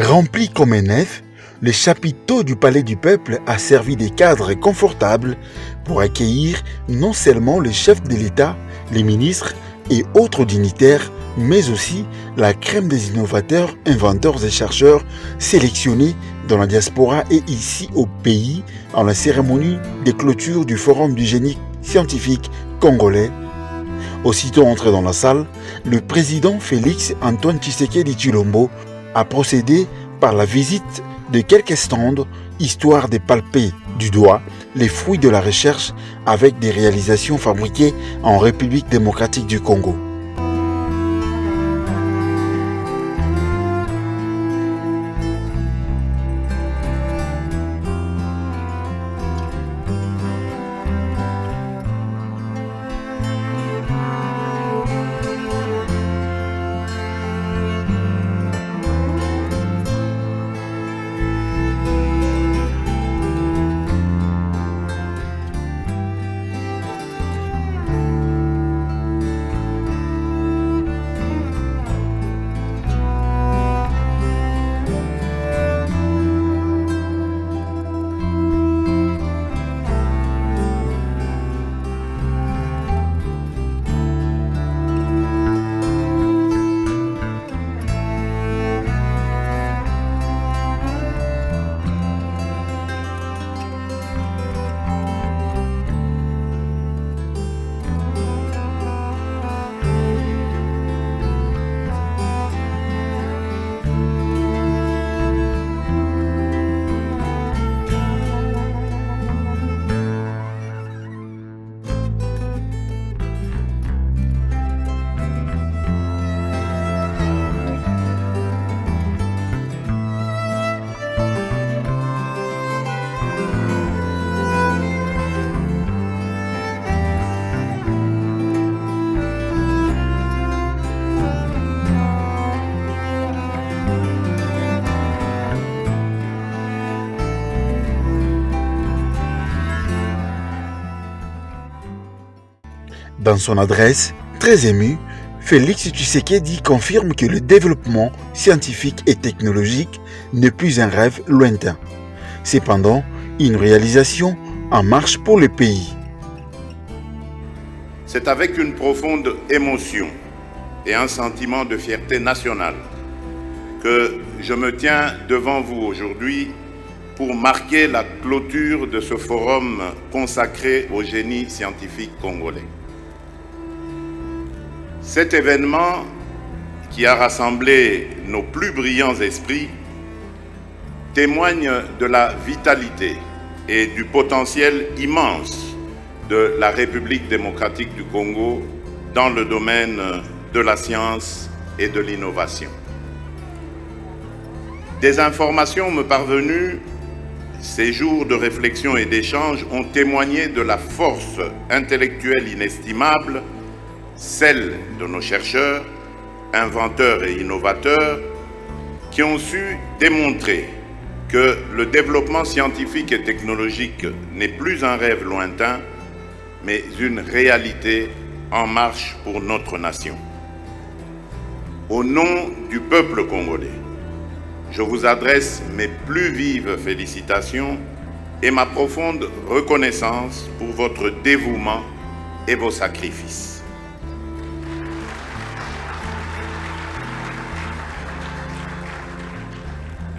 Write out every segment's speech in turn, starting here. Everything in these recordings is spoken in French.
Rempli comme un œuf, le chapiteau du Palais du Peuple a servi de cadre confortable pour accueillir non seulement les chefs de l'État, les ministres et autres dignitaires, mais aussi la crème des innovateurs, inventeurs et chercheurs sélectionnés dans la diaspora et ici au pays en la cérémonie de clôture du Forum du génie scientifique congolais. Aussitôt entré dans la salle, le président Félix Antoine Tshisekedi Tshilombo a procédé par la visite de quelques stands, histoire de palper du doigt les fruits de la recherche avec des réalisations fabriquées en République démocratique du Congo. Dans son adresse, très ému, Félix Tshisekedi confirme que le développement scientifique et technologique n'est plus un rêve lointain. Cependant, une réalisation en marche pour le pays. C'est avec une profonde émotion et un sentiment de fierté nationale que je me tiens devant vous aujourd'hui pour marquer la clôture de ce forum consacré au génie scientifique congolais. Cet événement qui a rassemblé nos plus brillants esprits témoigne de la vitalité et du potentiel immense de la République démocratique du Congo dans le domaine de la science et de l'innovation. Des informations me parvenues, ces jours de réflexion et d'échange ont témoigné de la force intellectuelle inestimable, celle de nos chercheurs, inventeurs et innovateurs, qui ont su démontrer que le développement scientifique et technologique n'est plus un rêve lointain, mais une réalité en marche pour notre nation. Au nom du peuple congolais, je vous adresse mes plus vives félicitations et ma profonde reconnaissance pour votre dévouement et vos sacrifices.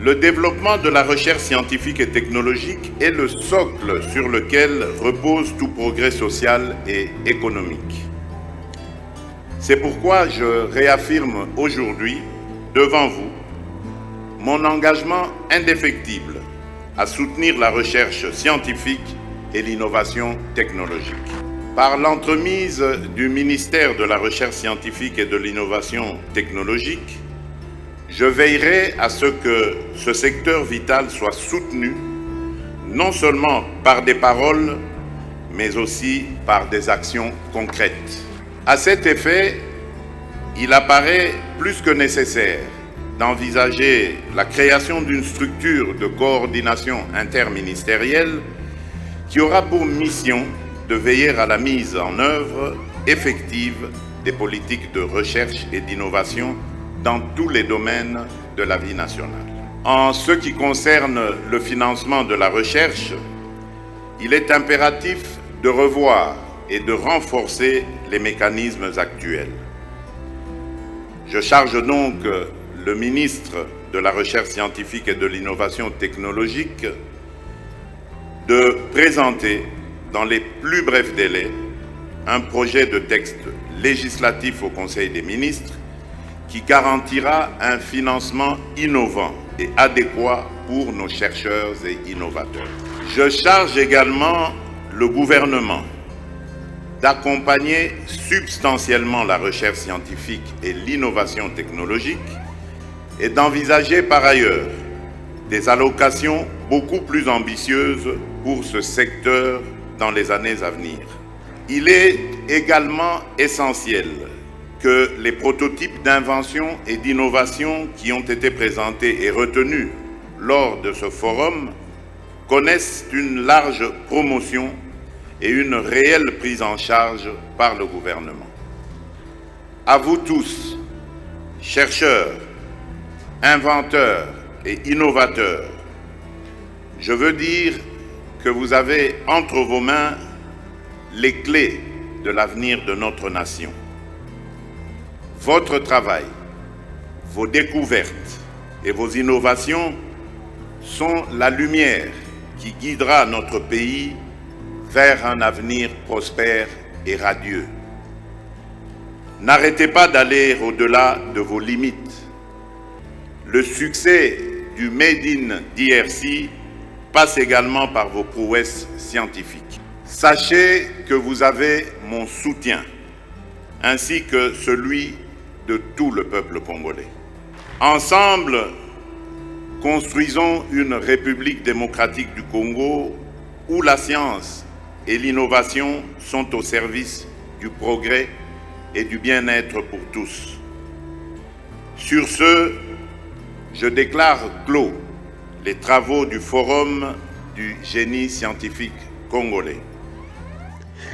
Le développement de la recherche scientifique et technologique est le socle sur lequel repose tout progrès social et économique. C'est pourquoi je réaffirme aujourd'hui, devant vous, mon engagement indéfectible à soutenir la recherche scientifique et l'innovation technologique. Par l'entremise du ministère de la Recherche scientifique et de l'innovation technologique, je veillerai à ce que ce secteur vital soit soutenu, non seulement par des paroles, mais aussi par des actions concrètes. À cet effet, il apparaît plus que nécessaire d'envisager la création d'une structure de coordination interministérielle qui aura pour mission de veiller à la mise en œuvre effective des politiques de recherche et d'innovation dans tous les domaines de la vie nationale. En ce qui concerne le financement de la recherche, il est impératif de revoir et de renforcer les mécanismes actuels. Je charge donc le ministre de la Recherche scientifique et de l'Innovation technologique de présenter dans les plus brefs délais un projet de texte législatif au Conseil des ministres qui garantira un financement innovant et adéquat pour nos chercheurs et innovateurs. Je charge également le gouvernement d'accompagner substantiellement la recherche scientifique et l'innovation technologique et d'envisager par ailleurs des allocations beaucoup plus ambitieuses pour ce secteur dans les années à venir. Il est également essentiel que les prototypes d'invention et d'innovation qui ont été présentés et retenus lors de ce forum connaissent une large promotion et une réelle prise en charge par le gouvernement. À vous tous, chercheurs, inventeurs et innovateurs, je veux dire que vous avez entre vos mains les clés de l'avenir de notre nation. Votre travail, vos découvertes et vos innovations sont la lumière qui guidera notre pays vers un avenir prospère et radieux. N'arrêtez pas d'aller au-delà de vos limites. Le succès du Made in DRC passe également par vos prouesses scientifiques. Sachez que vous avez mon soutien, ainsi que celui de tout le peuple congolais. Ensemble, construisons une République démocratique du Congo où la science et l'innovation sont au service du progrès et du bien-être pour tous. Sur ce, je déclare clos les travaux du Forum du génie scientifique congolais.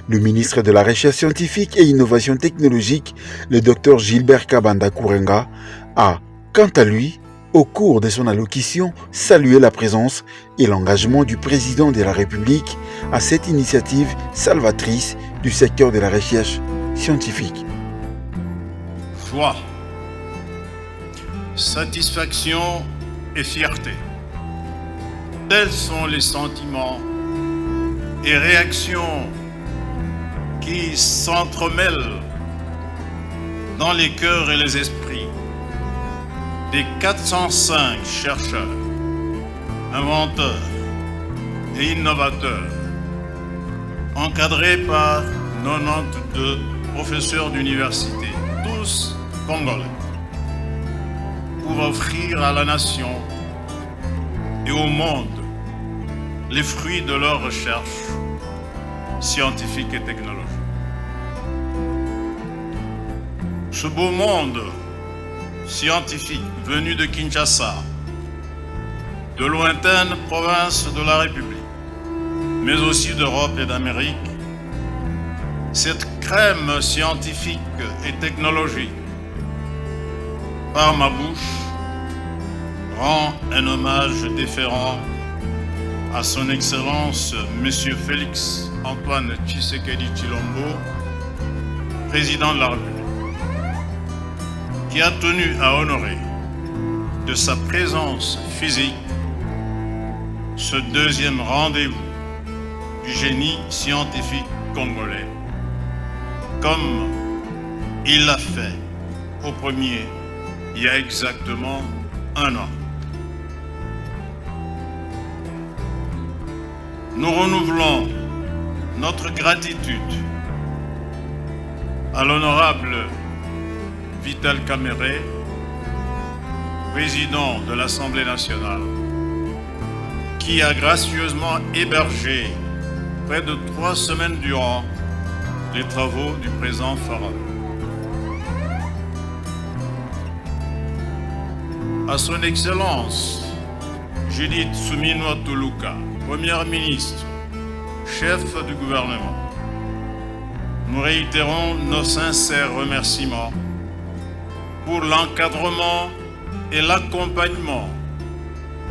Le ministre de la Recherche scientifique et innovation technologique, le Dr Gilbert Kabanda Kourenga, a, quant à lui, au cours de son allocution, salué la présence et l'engagement du président de la République à cette initiative salvatrice du secteur de la recherche scientifique. Joie, satisfaction et fierté. Tels sont les sentiments et réactions qui s'entremêlent dans les cœurs et les esprits des 405 chercheurs, inventeurs et innovateurs, encadrés par 92 professeurs d'université, tous congolais, pour offrir à la nation et au monde les fruits de leurs recherches scientifiques et technologiques. Ce beau monde scientifique venu de Kinshasa, de lointaines provinces de la République, mais aussi d'Europe et d'Amérique, cette crème scientifique et technologique, par ma bouche, rend un hommage déférent à son Excellence Monsieur Félix Antoine Tshisekedi Tshilombo, président de la République, qui a tenu à honorer de sa présence physique ce deuxième rendez-vous du génie scientifique congolais, comme il l'a fait au premier il y a exactement un an. Nous renouvelons notre gratitude à l'honorable Vital Kamerhe, président de l'Assemblée nationale, qui a gracieusement hébergé près de 3 semaines durant les travaux du présent forum. À son Excellence Judith Suminwa Tuluka, Première ministre, chef du gouvernement, nous réitérons nos sincères remerciements pour l'encadrement et l'accompagnement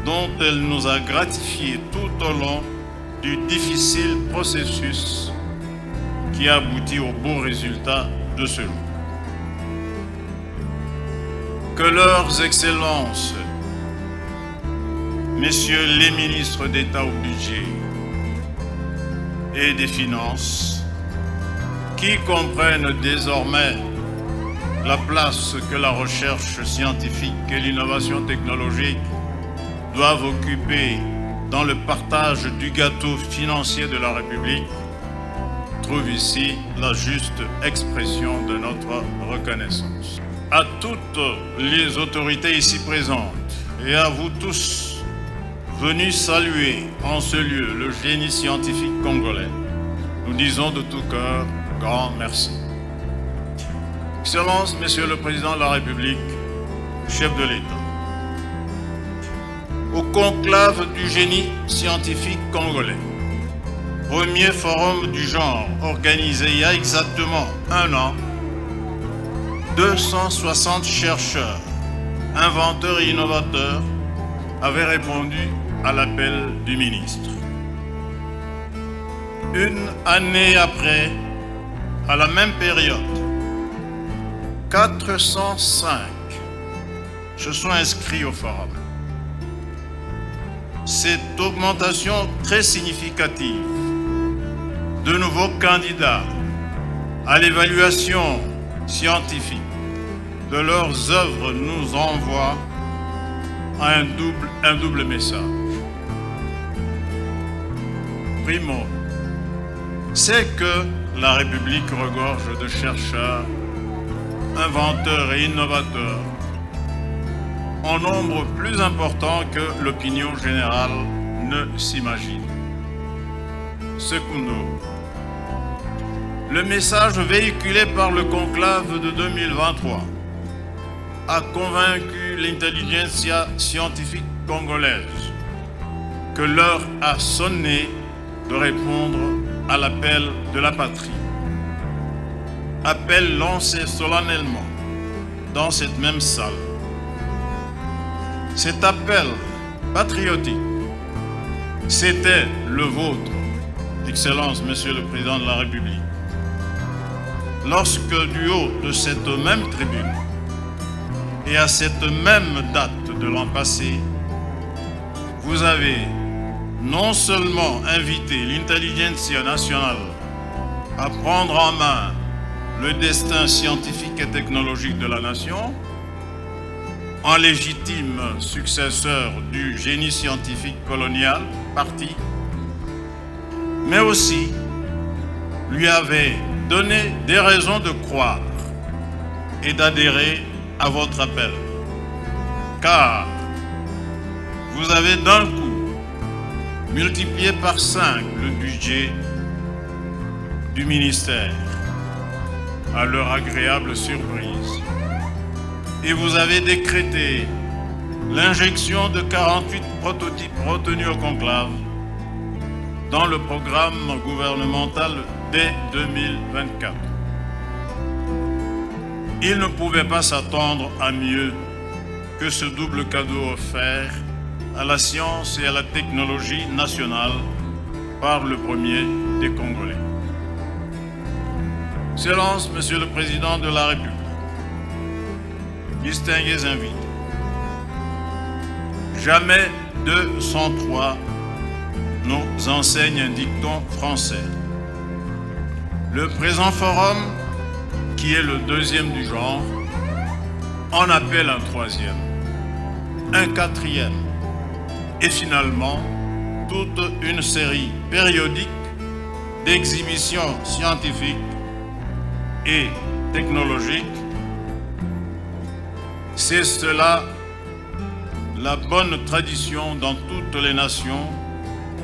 dont elle nous a gratifiés tout au long du difficile processus qui aboutit au beau résultat de ce jour. Que leurs excellences, messieurs les ministres d'État au budget et des finances, qui comprennent désormais la place que la recherche scientifique et l'innovation technologique doivent occuper dans le partage du gâteau financier de la République, trouve ici la juste expression de notre reconnaissance. À toutes les autorités ici présentes et à vous tous venus saluer en ce lieu le génie scientifique congolais, nous disons de tout cœur grand merci. Excellences, Monsieur le Président de la République, chef de l'État, au conclave du génie scientifique congolais, premier forum du genre organisé il y a exactement un an, 260 chercheurs, inventeurs et innovateurs avaient répondu à l'appel du ministre. Une année après, à la même période, 405 se sont inscrits au forum. Cette augmentation très significative de nouveaux candidats à l'évaluation scientifique de leurs œuvres nous envoie un double message. Primo, c'est que la République regorge de chercheurs, inventeurs et innovateurs en nombre plus important que l'opinion générale ne s'imagine. Secundo, le message véhiculé par le conclave de 2023 a convaincu l'intelligentsia scientifique congolaise que l'heure a sonné de répondre à l'appel de la patrie. Appel lancé solennellement dans cette même salle. Cet appel patriotique, c'était le vôtre, Excellence, Monsieur le Président de la République. Lorsque du haut de cette même tribune et à cette même date de l'an passé, vous avez non seulement invité l'intelligentsia nationale à prendre en main le destin scientifique et technologique de la nation, en légitime successeur du génie scientifique colonial parti, mais aussi lui avez donné des raisons de croire et d'adhérer à votre appel. Car vous avez d'un coup multiplié par 5 le budget du ministère, à leur agréable surprise. Et vous avez décrété l'injection de 48 prototypes retenus au conclave dans le programme gouvernemental dès 2024. Il ne pouvait pas s'attendre à mieux que ce double cadeau offert à la science et à la technologie nationale par le premier des Congolais. Excellence, Monsieur le Président de la République, distingués invités, jamais 203 nous enseigne un dicton français. Le présent forum, qui est le deuxième du genre, en appelle un troisième, un quatrième, et finalement toute une série périodique d'exhibitions scientifiques et technologiques. C'est cela la bonne tradition dans toutes les nations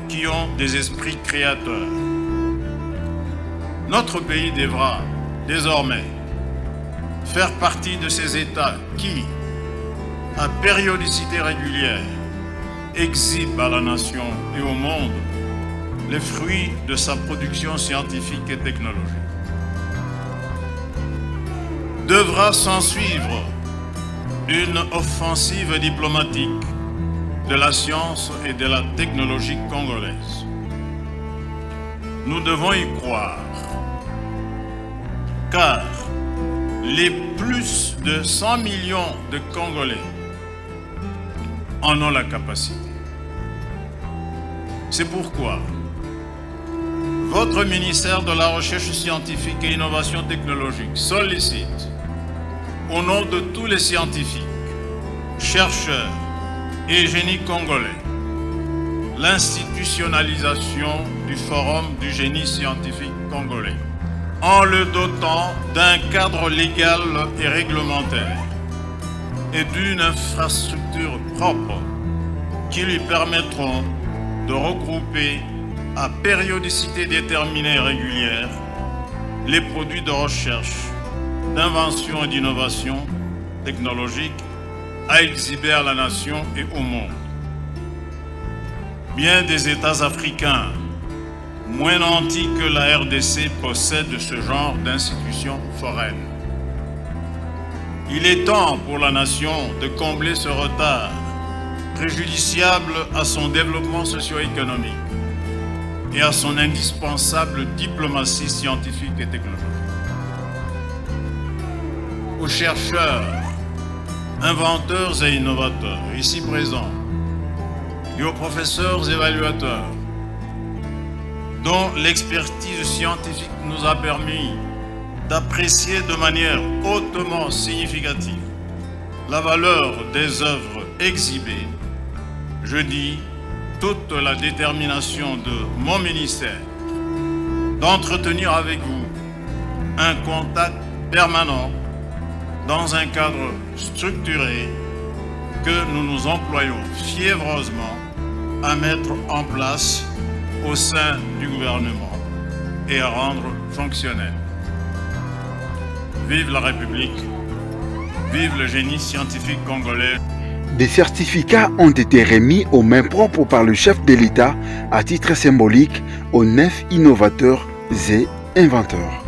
qui ont des esprits créateurs. Notre pays devra désormais faire partie de ces États qui, à périodicité régulière, exhibent à la nation et au monde les fruits de sa production scientifique et technologique. Devra s'en suivre une offensive diplomatique de la science et de la technologie congolaise. Nous devons y croire, car les plus de 100 millions de Congolais en ont la capacité. C'est pourquoi votre ministère de la Recherche scientifique et Innovation technologique sollicite, au nom de tous les scientifiques, chercheurs et génies congolais, l'institutionnalisation du Forum du génie scientifique congolais, en le dotant d'un cadre légal et réglementaire et d'une infrastructure propre qui lui permettront de regrouper à périodicité déterminée et régulière les produits de recherche, d'invention et d'innovation technologique à exhiber à la nation et au monde. Bien des États africains moins nantis que la RDC possèdent ce genre d'institutions foraines. Il est temps pour la nation de combler ce retard préjudiciable à son développement socio-économique et à son indispensable diplomatie scientifique et technologique. Aux chercheurs, inventeurs et innovateurs ici présents et aux professeurs évaluateurs dont l'expertise scientifique nous a permis d'apprécier de manière hautement significative la valeur des œuvres exhibées, je dis toute la détermination de mon ministère d'entretenir avec vous un contact permanent dans un cadre structuré que nous nous employons fiévreusement à mettre en place au sein du gouvernement et à rendre fonctionnel. Vive la République, vive le génie scientifique congolais. Des certificats ont été remis aux mains propres par le chef de l'État à titre symbolique aux 9 innovateurs et inventeurs.